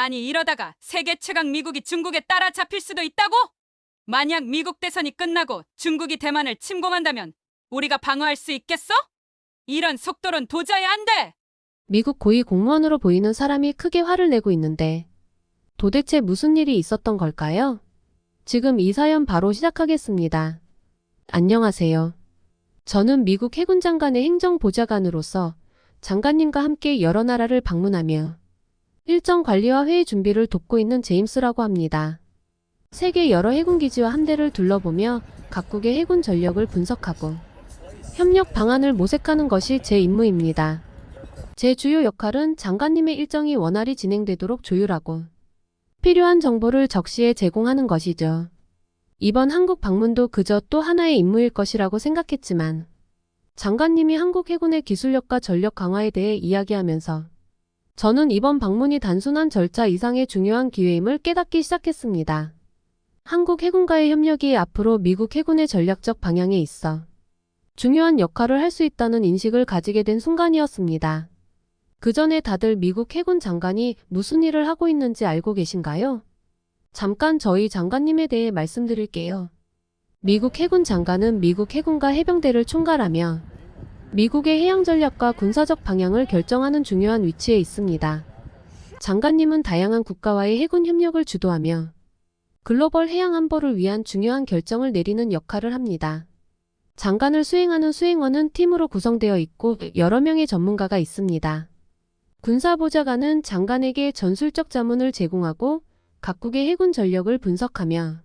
아니 이러다가 세계 최강 미국이 중국에 따라잡힐 수도 있다고? 만약 미국 대선이 끝나고 중국이 대만을 침공한다면 우리가 방어할 수 있겠어? 이런 속도론 도저히 안 돼! 미국 고위 공무원으로 보이는 사람이 크게 화를 내고 있는데 도대체 무슨 일이 있었던 걸까요? 지금 이 사연 바로 시작하겠습니다. 안녕하세요. 저는 미국 해군 장관의 행정보좌관으로서 장관님과 함께 여러 나라를 방문하며 일정 관리와 회의 준비를 돕고 있는 제임스라고 합니다. 세계 여러 해군 기지와 함대를 둘러보며 각국의 해군 전력을 분석하고 협력 방안을 모색하는 것이 제 임무입니다. 제 주요 역할은 장관님의 일정이 원활히 진행되도록 조율하고 필요한 정보를 적시에 제공하는 것이죠. 이번 한국 방문도 그저 또 하나의 임무일 것이라고 생각했지만 장관님이 한국 해군의 기술력과 전력 강화에 대해 이야기하면서 저는 이번 방문이 단순한 절차 이상의 중요한 기회임을 깨닫기 시작했습니다. 한국 해군과의 협력이 앞으로 미국 해군의 전략적 방향에 있어 중요한 역할을 할 수 있다는 인식을 가지게 된 순간이었습니다. 그 전에 다들 미국 해군 장관이 무슨 일을 하고 있는지 알고 계신가요? 잠깐 저희 장관님에 대해 말씀드릴게요. 미국 해군 장관은 미국 해군과 해병대를 총괄하며 미국의 해양 전략과 군사적 방향을 결정하는 중요한 위치에 있습니다. 장관님은 다양한 국가와의 해군 협력을 주도하며 글로벌 해양 안보를 위한 중요한 결정을 내리는 역할을 합니다. 장관을 수행하는 수행원은 팀으로 구성되어 있고 여러 명의 전문가가 있습니다. 군사보좌관은 장관에게 전술적 자문을 제공하고 각국의 해군 전력을 분석하며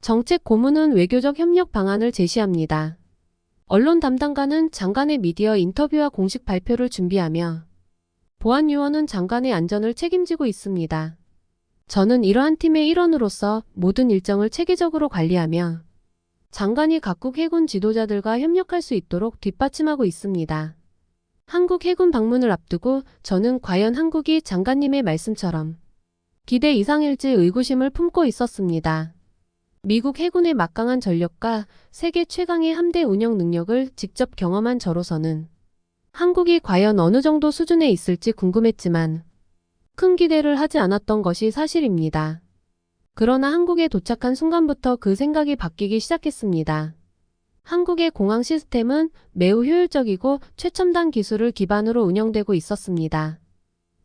정책 고문은 외교적 협력 방안을 제시합니다. 언론 담당관은 장관의 미디어 인터뷰와 공식 발표를 준비하며 보안요원은 장관의 안전을 책임지고 있습니다. 저는 이러한 팀의 일원으로서 모든 일정을 체계적으로 관리하며 장관이 각국 해군 지도자들과 협력할 수 있도록 뒷받침하고 있습니다. 한국 해군 방문을 앞두고 저는 과연 한국이 장관님의 말씀처럼 기대 이상일지 의구심을 품고 있었습니다. 미국 해군의 막강한 전력과 세계 최강의 함대 운영 능력을 직접 경험한 저로서는 한국이 과연 어느 정도 수준에 있을지 궁금했지만 큰 기대를 하지 않았던 것이 사실입니다. 그러나 한국에 도착한 순간부터 그 생각이 바뀌기 시작했습니다. 한국의 공항 시스템은 매우 효율적이고 최첨단 기술을 기반으로 운영되고 있었습니다.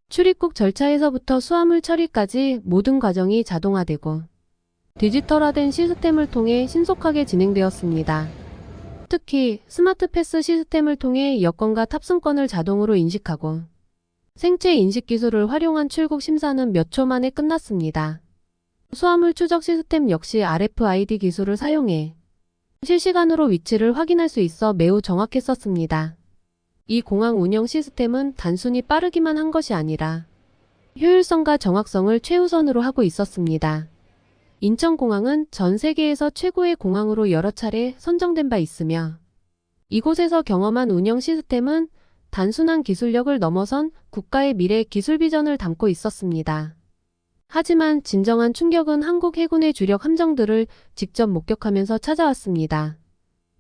출입국 절차에서부터 수화물 처리까지 모든 과정이 자동화되고 디지털화된 시스템을 통해 신속하게 진행되었습니다. 특히 스마트 패스 시스템을 통해 여권과 탑승권을 자동으로 인식하고 생체 인식 기술을 활용한 출국 심사는 몇 초 만에 끝났습니다. 수화물 추적 시스템 역시 RFID 기술을 사용해 실시간으로 위치를 확인할 수 있어 매우 정확했었습니다. 이 공항 운영 시스템은 단순히 빠르기만 한 것이 아니라 효율성과 정확성을 최우선으로 하고 있었습니다. 인천공항은 전 세계에서 최고의 공항으로 여러 차례 선정된 바 있으며 이곳에서 경험한 운영 시스템은 단순한 기술력을 넘어선 국가의 미래 기술 비전을 담고 있었습니다. 하지만 진정한 충격은 한국 해군의 주력 함정들을 직접 목격하면서 찾아왔습니다.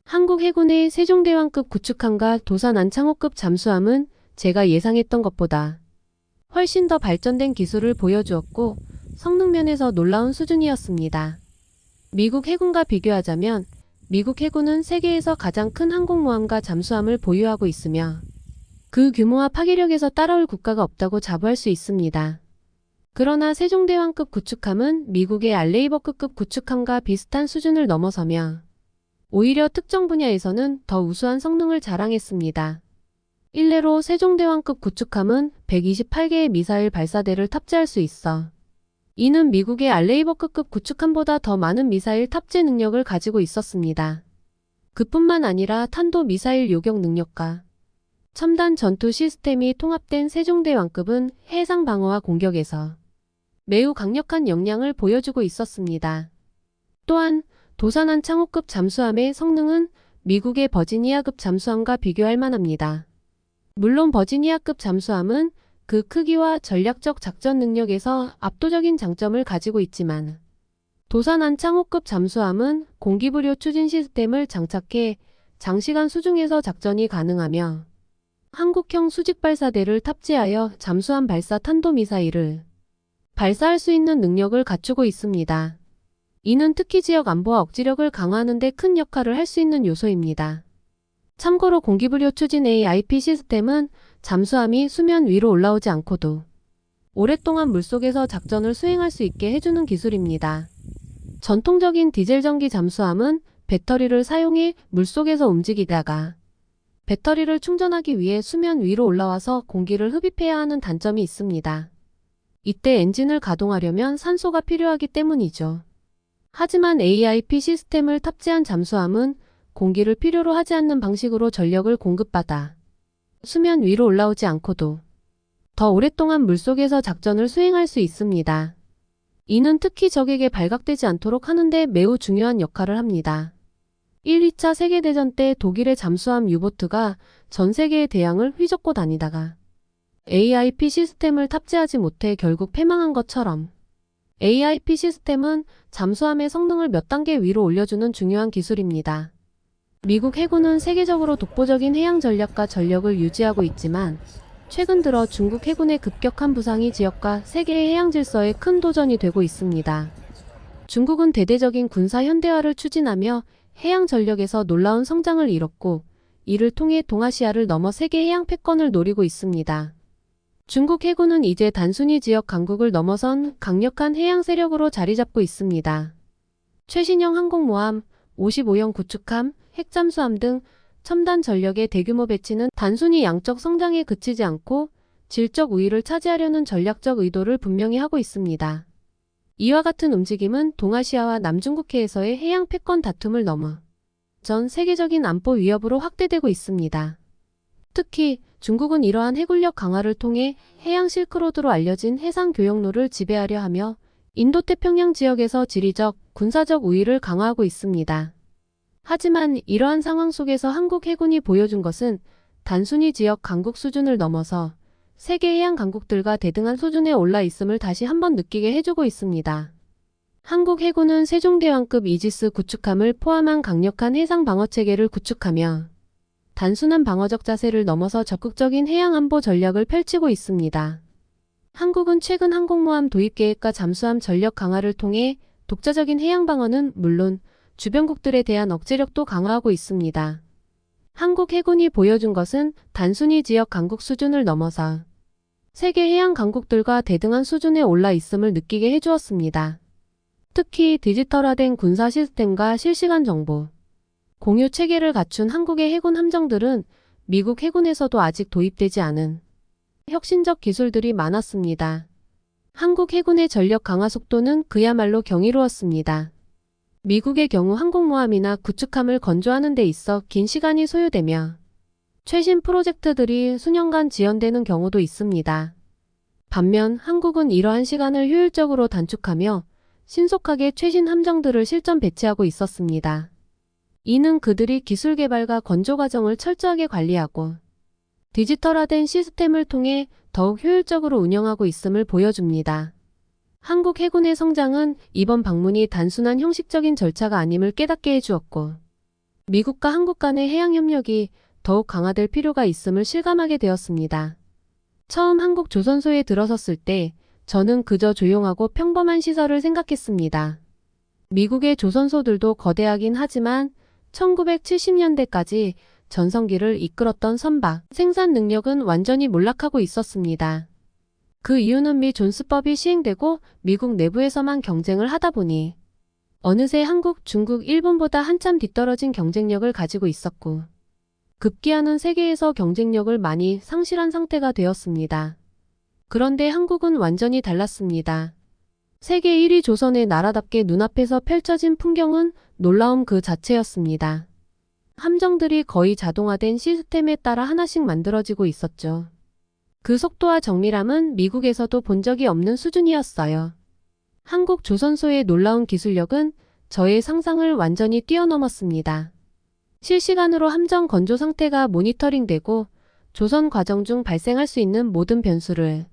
한국 해군의 세종대왕급 구축함과 도산 안창호급 잠수함은 제가 예상했던 것보다 훨씬 더 발전된 기술을 보여주었고 성능 면에서 놀라운 수준이었습니다. 미국 해군과 비교하자면 미국 해군은 세계에서 가장 큰 항공모함과 잠수함을 보유하고 있으며 그 규모와 파괴력에서 따라올 국가가 없다고 자부할 수 있습니다. 그러나 세종대왕급 구축함은 미국의 알레이버크급 구축함과 비슷한 수준을 넘어서며 오히려 특정 분야에서는 더 우수한 성능을 자랑했습니다. 일례로 세종대왕급 구축함은 128개의 미사일 발사대를 탑재할 수 있어 이는 미국의 알레이버크급 구축함보다 더 많은 미사일 탑재 능력을 가지고 있었습니다. 그뿐만 아니라 탄도 미사일 요격 능력과 첨단 전투 시스템이 통합된 세종대왕급은 해상 방어와 공격에서 매우 강력한 역량을 보여주고 있었습니다. 또한 도산한 창호급 잠수함의 성능은 미국의 버지니아급 잠수함과 비교할 만합니다. 물론 버지니아급 잠수함은 그 크기와 전략적 작전 능력에서 압도적인 장점을 가지고 있지만 도산 안창호급 잠수함은 공기부료 추진 시스템을 장착해 장시간 수중에서 작전이 가능하며 한국형 수직발사대를 탑재하여 잠수함 발사 탄도미사일을 발사할 수 있는 능력을 갖추고 있습니다. 이는 특히 지역 안보와 억지력을 강화하는 데 큰 역할을 할 수 있는 요소입니다. 참고로 공기부료 추진 AIP 시스템은 잠수함이 수면 위로 올라오지 않고도 오랫동안 물속에서 작전을 수행할 수 있게 해주는 기술입니다. 전통적인 디젤 전기 잠수함은 배터리를 사용해 물속에서 움직이다가 배터리를 충전하기 위해 수면 위로 올라와서 공기를 흡입해야 하는 단점이 있습니다. 이때 엔진을 가동하려면 산소가 필요하기 때문이죠. 하지만 AIP 시스템을 탑재한 잠수함은 공기를 필요로 하지 않는 방식으로 전력을 공급받아 수면 위로 올라오지 않고도 더 오랫동안 물속에서 작전을 수행할 수 있습니다. 이는 특히 적에게 발각되지 않도록 하는데 매우 중요한 역할을 합니다. 1, 2차 세계대전 때 독일의 잠수함 유보트가 전 세계의 대양을 휘젓고 다니다가 AIP 시스템을 탑재하지 못해 결국 패망한 것처럼 AIP 시스템은 잠수함의 성능을 몇 단계 위로 올려주는 중요한 기술입니다. 미국 해군은 세계적으로 독보적인 해양 전략과 전력을 유지하고 있지만 최근 들어 중국 해군의 급격한 부상이 지역과 세계의 해양 질서에 큰 도전이 되고 있습니다. 중국은 대대적인 군사 현대화를 추진하며 해양 전력에서 놀라운 성장을 이뤘고 이를 통해 동아시아를 넘어 세계 해양 패권을 노리고 있습니다. 중국 해군은 이제 단순히 지역 강국을 넘어선 강력한 해양 세력으로 자리 잡고 있습니다. 최신형 항공모함, 55형 구축함, 핵잠수함 등 첨단 전력의 대규모 배치는 단순히 양적 성장에 그치지 않고 질적 우위를 차지하려는 전략적 의도를 분명히 하고 있습니다. 이와 같은 움직임은 동아시아와 남중국해에서의 해양 패권 다툼을 넘어 전 세계적인 안보 위협으로 확대되고 있습니다. 특히 중국은 이러한 해군력 강화를 통해 해양 실크로드로 알려진 해상 교역로를 지배하려 하며 인도태평양 지역에서 지리적, 군사적 우위를 강화하고 있습니다. 하지만 이러한 상황 속에서 한국 해군이 보여준 것은 단순히 지역 강국 수준을 넘어서 세계 해양 강국들과 대등한 수준에 올라 있음을 다시 한번 느끼게 해주고 있습니다. 한국 해군은 세종대왕급 이지스 구축함을 포함한 강력한 해상 방어 체계를 구축하며 단순한 방어적 자세를 넘어서 적극적인 해양 안보 전략을 펼치고 있습니다. 한국은 최근 항공모함 도입 계획과 잠수함 전력 강화를 통해 독자적인 해양 방어는 물론 주변국들에 대한 억제력도 강화하고 있습니다. 한국 해군이 보여준 것은 단순히 지역 강국 수준을 넘어서 세계 해양 강국들과 대등한 수준에 올라 있음을 느끼게 해주었습니다. 특히 디지털화된 군사 시스템과 실시간 정보 공유 체계를 갖춘 한국의 해군 함정들은 미국 해군에서도 아직 도입되지 않은 혁신적 기술들이 많았습니다. 한국 해군의 전력 강화 속도는 그야말로 경이로웠습니다. 미국의 경우 항공모함이나 구축함을 건조하는 데 있어 긴 시간이 소요되며 최신 프로젝트들이 수년간 지연되는 경우도 있습니다. 반면 한국은 이러한 시간을 효율적으로 단축하며 신속하게 최신 함정들을 실전 배치하고 있었습니다. 이는 그들이 기술 개발과 건조 과정을 철저하게 관리하고 디지털화된 시스템을 통해 더욱 효율적으로 운영하고 있음을 보여줍니다. 한국 해군의 성장은 이번 방문이 단순한 형식적인 절차가 아님을 깨닫게 해주었고 미국과 한국 간의 해양 협력이 더욱 강화될 필요가 있음을 실감하게 되었습니다. 처음 한국 조선소에 들어섰을 때 저는 그저 조용하고 평범한 시설을 생각했습니다. 미국의 조선소들도 거대하긴 하지만 1970년대까지 전성기를 이끌었던 선박 생산 능력은 완전히 몰락하고 있었습니다. 그 이유는 미 존스법이 시행되고 미국 내부에서만 경쟁을 하다 보니 어느새 한국, 중국, 일본보다 한참 뒤떨어진 경쟁력을 가지고 있었고 급기야는 세계에서 경쟁력을 많이 상실한 상태가 되었습니다. 그런데 한국은 완전히 달랐습니다. 세계 1위 조선의 나라답게 눈앞에서 펼쳐진 풍경은 놀라움 그 자체였습니다. 함정들이 거의 자동화된 시스템에 따라 하나씩 만들어지고 있었죠. 그 속도와 정밀함은 미국에서도 본 적이 없는 수준이었어요. 한국 조선소의 놀라운 기술력은 저의 상상을 완전히 뛰어넘었습니다. 실시간으로 함정 건조 상태가 모니터링되고 조선 과정 중 발생할 수 있는 모든 변수를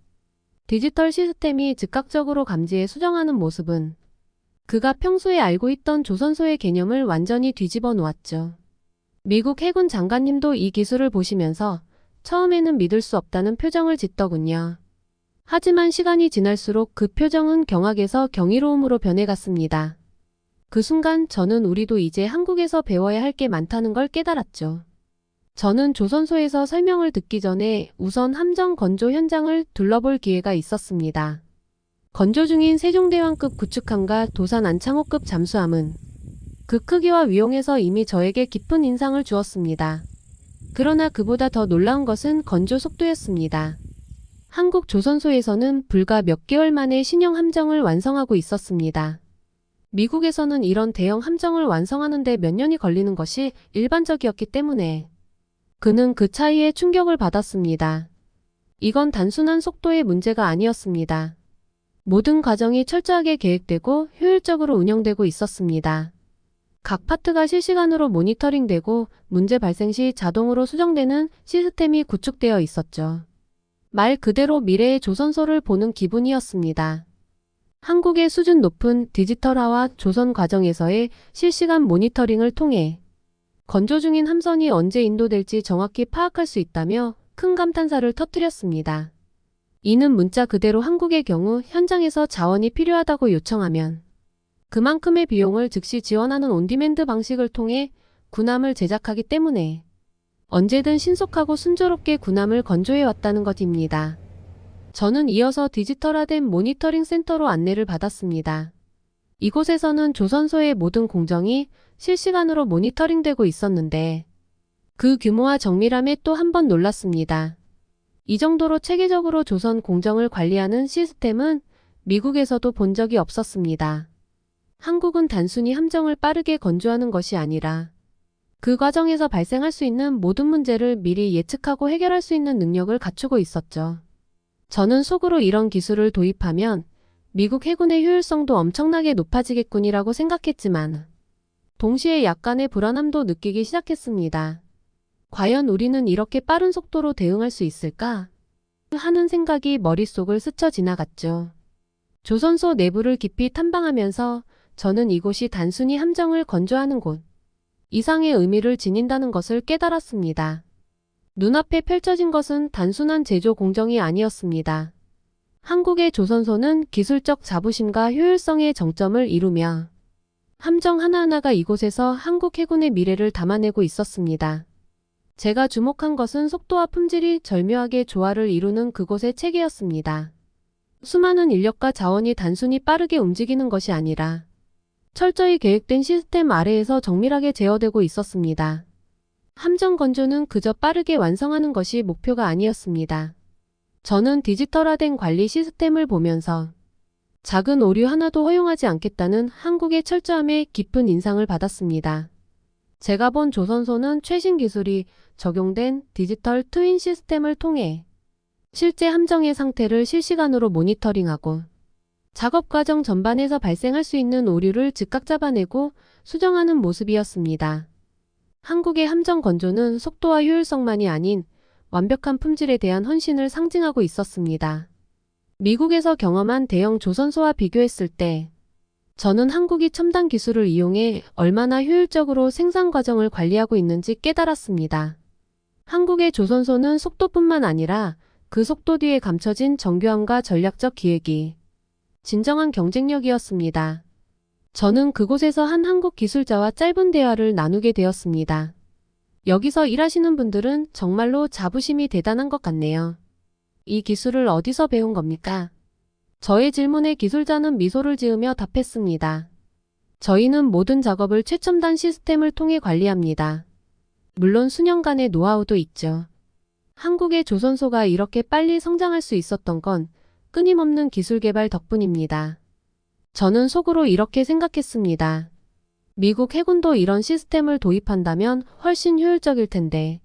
디지털 시스템이 즉각적으로 감지해 수정하는 모습은 그가 평소에 알고 있던 조선소의 개념을 완전히 뒤집어 놓았죠. 미국 해군 장관님도 이 기술을 보시면서 처음에는 믿을 수 없다는 표정을 짓더군요. 하지만 시간이 지날수록 그 표정은 경악에서 경이로움으로 변해갔습니다. 그 순간 저는 우리도 이제 한국에서 배워야 할 게 많다는 걸 깨달았죠. 저는 조선소에서 설명을 듣기 전에 우선 함정 건조 현장을 둘러볼 기회가 있었습니다. 건조 중인 세종대왕급 구축함과 도산 안창호급 잠수함은 그 크기와 위용에서 이미 저에게 깊은 인상을 주었습니다. 그러나 그보다 더 놀라운 것은 건조 속도였습니다. 한국 조선소에서는 불과 몇 개월 만에 신형 함정을 완성하고 있었습니다. 미국에서는 이런 대형 함정을 완성하는 데 몇 년이 걸리는 것이 일반적이었기 때문에 그는 그 차이에 충격을 받았습니다. 이건 단순한 속도의 문제가 아니었습니다. 모든 과정이 철저하게 계획되고 효율적으로 운영되고 있었습니다. 각 파트가 실시간으로 모니터링되고 문제 발생 시 자동으로 수정되는 시스템이 구축되어 있었죠. 말 그대로 미래의 조선소를 보는 기분이었습니다. 한국의 수준 높은 디지털화와 조선 과정에서의 실시간 모니터링을 통해 건조 중인 함선이 언제 인도될지 정확히 파악할 수 있다며 큰 감탄사를 터뜨렸습니다. 이는 문자 그대로 한국의 경우 현장에서 자원이 필요하다고 요청하면 그만큼의 비용을 즉시 지원하는 온디맨드 방식을 통해 군함을 제작하기 때문에 언제든 신속하고 순조롭게 군함을 건조해 왔다는 것입니다. 저는 이어서 디지털화된 모니터링 센터로 안내를 받았습니다. 이곳에서는 조선소의 모든 공정이 실시간으로 모니터링되고 있었는데 그 규모와 정밀함에 또 한 번 놀랐습니다. 이 정도로 체계적으로 조선 공정을 관리하는 시스템은 미국에서도 본 적이 없었습니다. 한국은 단순히 함정을 빠르게 건조하는 것이 아니라 그 과정에서 발생할 수 있는 모든 문제를 미리 예측하고 해결할 수 있는 능력을 갖추고 있었죠. 저는 속으로 이런 기술을 도입하면 미국 해군의 효율성도 엄청나게 높아지겠군이라고 생각했지만 동시에 약간의 불안함도 느끼기 시작했습니다. 과연 우리는 이렇게 빠른 속도로 대응할 수 있을까? 하는 생각이 머릿속을 스쳐 지나갔죠. 조선소 내부를 깊이 탐방하면서 저는 이곳이 단순히 함정을 건조하는 곳 이상의 의미를 지닌다는 것을 깨달았습니다. 눈앞에 펼쳐진 것은 단순한 제조 공정이 아니었습니다. 한국의 조선소는 기술적 자부심과 효율성의 정점을 이루며 함정 하나하나가 이곳에서 한국 해군의 미래를 담아내고 있었습니다. 제가 주목한 것은 속도와 품질이 절묘하게 조화를 이루는 그곳의 체계였습니다. 수많은 인력과 자원이 단순히 빠르게 움직이는 것이 아니라 철저히 계획된 시스템 아래에서 정밀하게 제어되고 있었습니다. 함정 건조는 그저 빠르게 완성하는 것이 목표가 아니었습니다. 저는 디지털화된 관리 시스템을 보면서 작은 오류 하나도 허용하지 않겠다는 한국의 철저함에 깊은 인상을 받았습니다. 제가 본 조선소는 최신 기술이 적용된 디지털 트윈 시스템을 통해 실제 함정의 상태를 실시간으로 모니터링하고 작업 과정 전반에서 발생할 수 있는 오류를 즉각 잡아내고 수정하는 모습이었습니다. 한국의 함정 건조는 속도와 효율성만이 아닌 완벽한 품질에 대한 헌신을 상징하고 있었습니다. 미국에서 경험한 대형 조선소와 비교했을 때 저는 한국이 첨단 기술을 이용해 얼마나 효율적으로 생산 과정을 관리하고 있는지 깨달았습니다. 한국의 조선소는 속도뿐만 아니라 그 속도 뒤에 감춰진 정교함과 전략적 기획이 진정한 경쟁력이었습니다. 저는 그곳에서 한 한국 기술자와 짧은 대화를 나누게 되었습니다. 여기서 일하시는 분들은 정말로 자부심이 대단한 것 같네요. 이 기술을 어디서 배운 겁니까? 저의 질문에 기술자는 미소를 지으며 답했습니다. 저희는 모든 작업을 최첨단 시스템을 통해 관리합니다. 물론 수년간의 노하우도 있죠. 한국의 조선소가 이렇게 빨리 성장할 수 있었던 건 끊임없는 기술 개발 덕분입니다. 저는 속으로 이렇게 생각했습니다. 미국 해군도 이런 시스템을 도입한다면 훨씬 효율적일 텐데.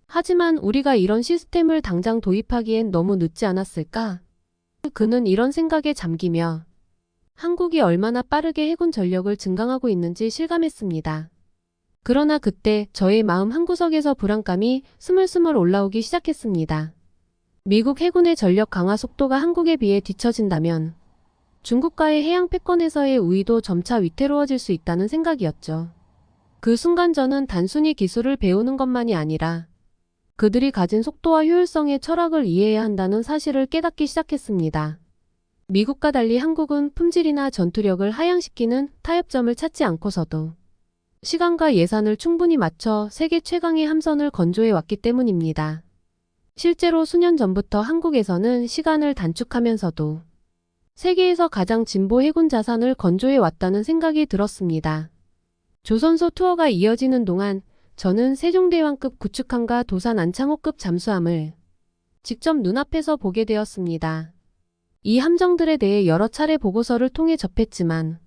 하지만 우리가 이런 시스템을 당장 도입하기엔 너무 늦지 않았을까? 그는 이런 생각에 잠기며 한국이 얼마나 빠르게 해군 전력을 증강하고 있는지 실감했습니다. 그러나 그때 저의 마음 한구석에서 불안감이 스물스물 올라오기 시작했습니다. 미국 해군의 전력 강화 속도가 한국에 비해 뒤처진다면 중국과의 해양 패권에서의 우위도 점차 위태로워질 수 있다는 생각이었죠. 그 순간 저는 단순히 기술을 배우는 것만이 아니라 그들이 가진 속도와 효율성의 철학을 이해해야 한다는 사실을 깨닫기 시작했습니다. 미국과 달리 한국은 품질이나 전투력을 하향시키는 타협점을 찾지 않고서도 시간과 예산을 충분히 맞춰 세계 최강의 함선을 건조해 왔기 때문입니다. 실제로 수년 전부터 한국에서는 시간을 단축하면서도 세계에서 가장 진보 해군 자산을 건조해 왔다는 생각이 들었습니다. 조선소 투어가 이어지는 동안 저는 세종대왕급 구축함과 도산 안창호급 잠수함을 직접 눈앞에서 보게 되었습니다. 이 함정들에 대해 여러 차례 보고서를 통해 접했지만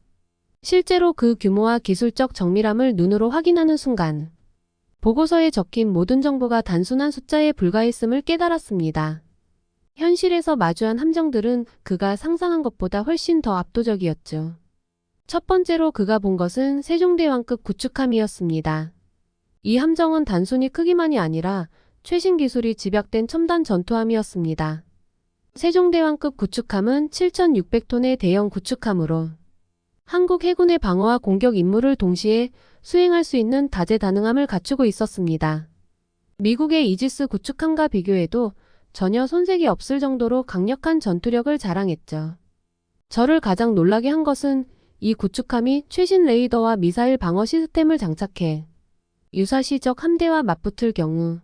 실제로 그 규모와 기술적 정밀함을 눈으로 확인하는 순간 보고서에 적힌 모든 정보가 단순한 숫자에 불과했음을 깨달았습니다. 현실에서 마주한 함정들은 그가 상상한 것보다 훨씬 더 압도적이었죠. 첫 번째로 그가 본 것은 세종대왕급 구축함이었습니다. 이 함정은 단순히 크기만이 아니라 최신 기술이 집약된 첨단 전투함이었습니다. 세종대왕급 구축함은 7,600톤의 대형 구축함으로 한국 해군의 방어와 공격 임무를 동시에 수행할 수 있는 다재다능함을 갖추고 있었습니다. 미국의 이지스 구축함과 비교해도 전혀 손색이 없을 정도로 강력한 전투력을 자랑했죠. 저를 가장 놀라게 한 것은 이 구축함이 최신 레이더와 미사일 방어 시스템을 장착해 유사시적 함대와 맞붙을 경우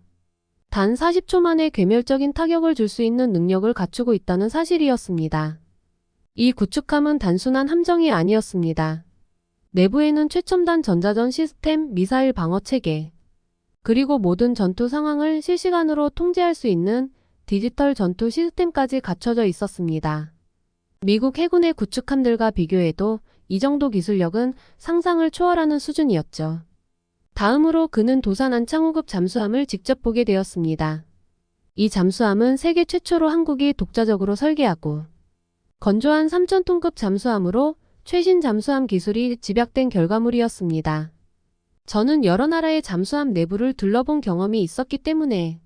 단 40초 만에 괴멸적인 타격을 줄 수 있는 능력을 갖추고 있다는 사실이었습니다. 이 구축함은 단순한 함정이 아니었습니다. 내부에는 최첨단 전자전 시스템, 미사일 방어 체계, 그리고 모든 전투 상황을 실시간으로 통제할 수 있는 디지털 전투 시스템까지 갖춰져 있었습니다. 미국 해군의 구축함들과 비교해도 이 정도 기술력은 상상을 초월하는 수준이었죠. 다음으로 그는 도산 안창호급 잠수함을 직접 보게 되었습니다. 이 잠수함은 세계 최초로 한국이 독자적으로 설계하고 건조한 3,000톤급 잠수함으로 최신 잠수함 기술이 집약된 결과물이었습니다. 저는 여러 나라의 잠수함 내부를 둘러본 경험이 있었기 때문에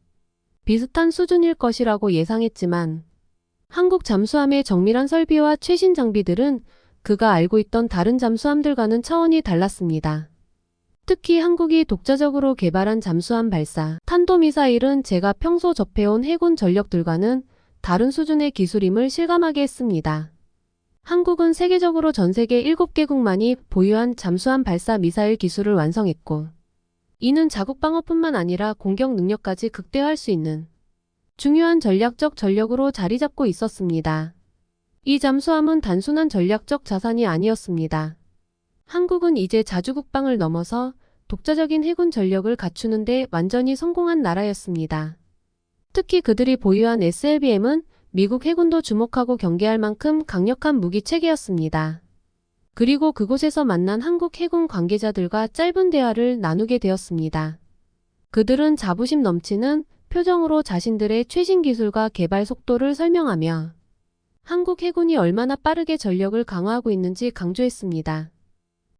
비슷한 수준일 것이라고 예상했지만 한국 잠수함의 정밀한 설비와 최신 장비들은 그가 알고 있던 다른 잠수함들과는 차원이 달랐습니다. 특히 한국이 독자적으로 개발한 잠수함 발사, 탄도미사일은 제가 평소 접해온 해군 전력들과는 다른 수준의 기술임을 실감하게 했습니다. 한국은 세계적으로 전 세계 7개국만이 보유한 잠수함 발사 미사일 기술을 완성했고 이는 자국 방어뿐만 아니라 공격 능력까지 극대화할 수 있는 중요한 전략적 전력으로 자리 잡고 있었습니다. 이 잠수함은 단순한 전략적 자산이 아니었습니다. 한국은 이제 자주국방을 넘어서 독자적인 해군 전력을 갖추는 데 완전히 성공한 나라였습니다. 특히 그들이 보유한 SLBM은 미국 해군도 주목하고 경계할 만큼 강력한 무기 체계였습니다. 그리고 그곳에서 만난 한국 해군 관계자들과 짧은 대화를 나누게 되었습니다. 그들은 자부심 넘치는 표정으로 자신들의 최신 기술과 개발 속도를 설명하며 한국 해군이 얼마나 빠르게 전력을 강화하고 있는지 강조했습니다.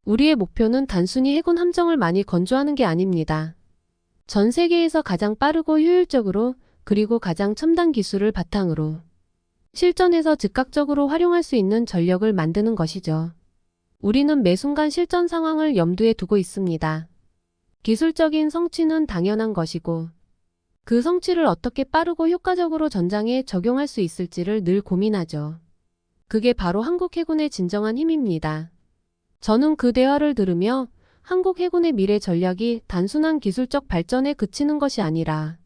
우리의 목표는 단순히 해군 함정을 많이 건조하는 게 아닙니다. 전 세계에서 가장 빠르고 효율적으로 그리고 가장 첨단 기술을 바탕으로 실전에서 즉각적으로 활용할 수 있는 전력을 만드는 것이죠. 우리는 매 순간 실전 상황을 염두에 두고 있습니다. 기술적인 성취는 당연한 것이고 그 성취를 어떻게 빠르고 효과적으로 전장에 적용할 수 있을지를 늘 고민하죠. 그게 바로 한국 해군의 진정한 힘입니다. 저는 그 대화를 들으며 한국 해군의 미래 전략이 단순한 기술적 발전에 그치는 것이 아니라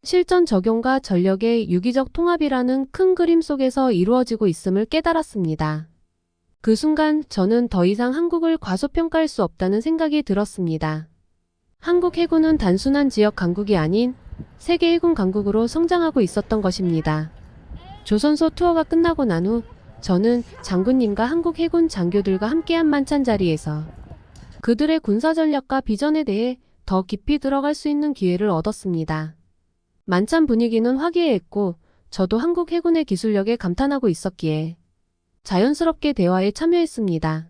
실전 적용과 전력의 유기적 통합이라는 큰 그림 속에서 이루어지고 있음을 깨달았습니다. 그 순간 저는 더 이상 한국을 과소평가할 수 없다는 생각이 들었습니다. 한국 해군은 단순한 지역 강국이 아닌 세계 해군 강국으로 성장하고 있었던 것입니다. 조선소 투어가 끝나고 난 후 저는 장군님과 한국 해군 장교들과 함께한 만찬 자리에서 그들의 군사 전략과 비전에 대해 더 깊이 들어갈 수 있는 기회를 얻었습니다. 만찬 분위기는 화기애애했고 저도 한국 해군의 기술력에 감탄하고 있었기에 자연스럽게 대화에 참여했습니다.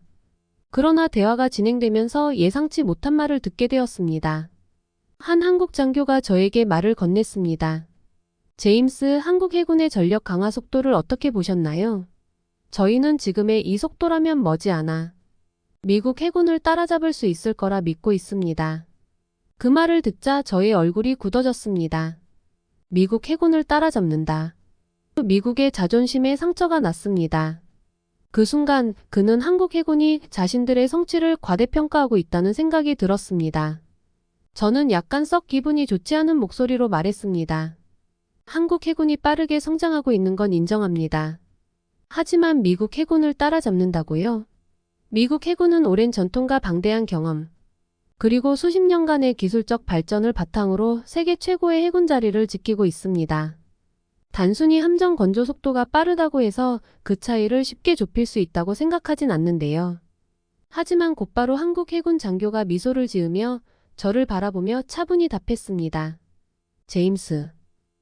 그러나 대화가 진행되면서 예상치 못한 말을 듣게 되었습니다. 한 한국 장교가 저에게 말을 건넸습니다. 제임스, 한국 해군의 전력 강화 속도를 어떻게 보셨나요? 저희는 지금의 이 속도라면 머지않아 미국 해군을 따라잡을 수 있을 거라 믿고 있습니다. 그 말을 듣자 저의 얼굴이 굳어졌습니다. 미국 해군을 따라잡는다. 미국의 자존심에 상처가 났습니다. 그 순간 그는 한국 해군이 자신들의 성취를 과대평가하고 있다는 생각이 들었습니다. 저는 약간 썩 기분이 좋지 않은 목소리로 말했습니다. 한국 해군이 빠르게 성장하고 있는 건 인정합니다. 하지만 미국 해군을 따라잡는다고요? 미국 해군은 오랜 전통과 방대한 경험, 그리고 수십 년간의 기술적 발전을 바탕으로 세계 최고의 해군 자리를 지키고 있습니다. 단순히 함정 건조 속도가 빠르다고 해서 그 차이를 쉽게 좁힐 수 있다고 생각하진 않는데요. 하지만 곧바로 한국 해군 장교가 미소를 지으며 저를 바라보며 차분히 답했습니다. 제임스.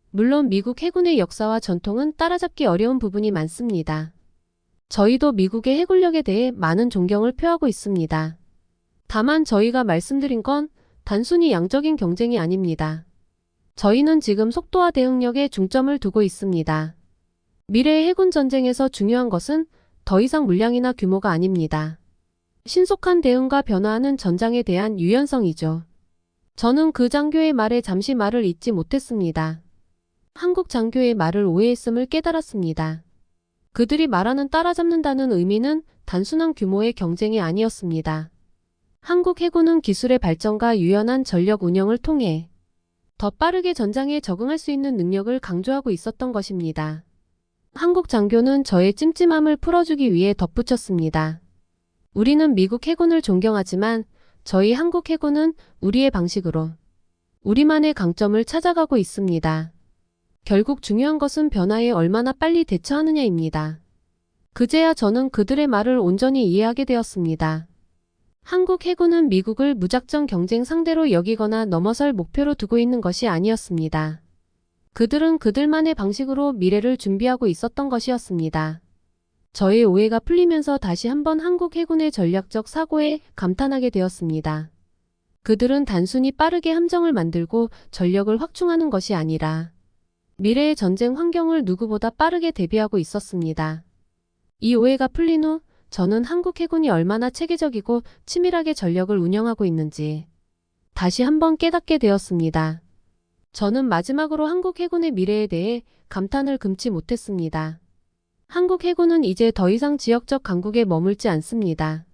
물론 미국 해군의 역사와 전통은 따라잡기 어려운 부분이 많습니다. 저희도 미국의 해군력에 대해 많은 존경을 표하고 있습니다. 다만 저희가 말씀드린 건 단순히 양적인 경쟁이 아닙니다. 저희는 지금 속도와 대응력에 중점을 두고 있습니다. 미래의 해군 전쟁에서 중요한 것은 더 이상 물량이나 규모가 아닙니다. 신속한 대응과 변화하는 전장에 대한 유연성이죠. 저는 그 장교의 말에 잠시 말을 잇지 못했습니다. 한국 장교의 말을 오해했음을 깨달았습니다. 그들이 말하는 따라잡는다는 의미는 단순한 규모의 경쟁이 아니었습니다. 한국 해군은 기술의 발전과 유연한 전력 운영을 통해 더 빠르게 전장에 적응할 수 있는 능력을 강조하고 있었던 것입니다. 한국 장교는 저의 찜찜함을 풀어주기 위해 덧붙였습니다. 우리는 미국 해군을 존경하지만 저희 한국 해군은 우리의 방식으로 우리만의 강점을 찾아가고 있습니다. 결국 중요한 것은 변화에 얼마나 빨리 대처하느냐입니다. 그제야 저는 그들의 말을 온전히 이해하게 되었습니다. 한국 해군은 미국을 무작정 경쟁 상대로 여기거나 넘어설 목표로 두고 있는 것이 아니었습니다. 그들은 그들만의 방식으로 미래를 준비하고 있었던 것이었습니다. 저의 오해가 풀리면서 다시 한번 한국 해군의 전략적 사고에 감탄하게 되었습니다. 그들은 단순히 빠르게 함정을 만들고 전력을 확충하는 것이 아니라 미래의 전쟁 환경을 누구보다 빠르게 대비하고 있었습니다. 이 오해가 풀린 후 저는 한국 해군이 얼마나 체계적이고 치밀하게 전력을 운영하고 있는지 다시 한번 깨닫게 되었습니다. 저는 마지막으로 한국 해군의 미래에 대해 감탄을 금치 못했습니다. 한국 해군은 이제 더 이상 지역적 강국에 머물지 않습니다.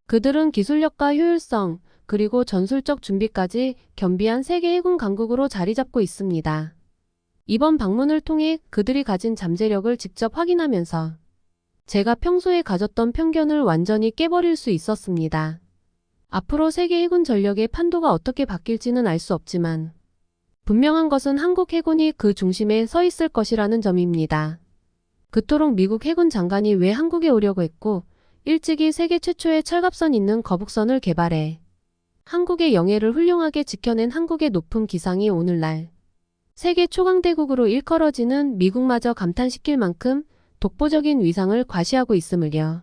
그들은 기술력과 효율성, 그리고 전술적 준비까지 겸비한 세계 해군 강국으로 자리 잡고 있습니다. 이번 방문을 통해 그들이 가진 잠재력을 직접 확인하면서 제가 평소에 가졌던 편견을 완전히 깨버릴 수 있었습니다. 앞으로 세계 해군 전력의 판도가 어떻게 바뀔지는 알 수 없지만 분명한 것은 한국 해군이 그 중심에 서 있을 것이라는 점입니다. 그토록 미국 해군 장관이 왜 한국에 오려고 했고 일찍이 세계 최초의 철갑선 있는 거북선을 개발해 한국의 영예를 훌륭하게 지켜낸 한국의 높은 기상이 오늘날 세계 초강대국으로 일컬어지는 미국마저 감탄시킬 만큼 독보적인 위상을 과시하고 있음을요.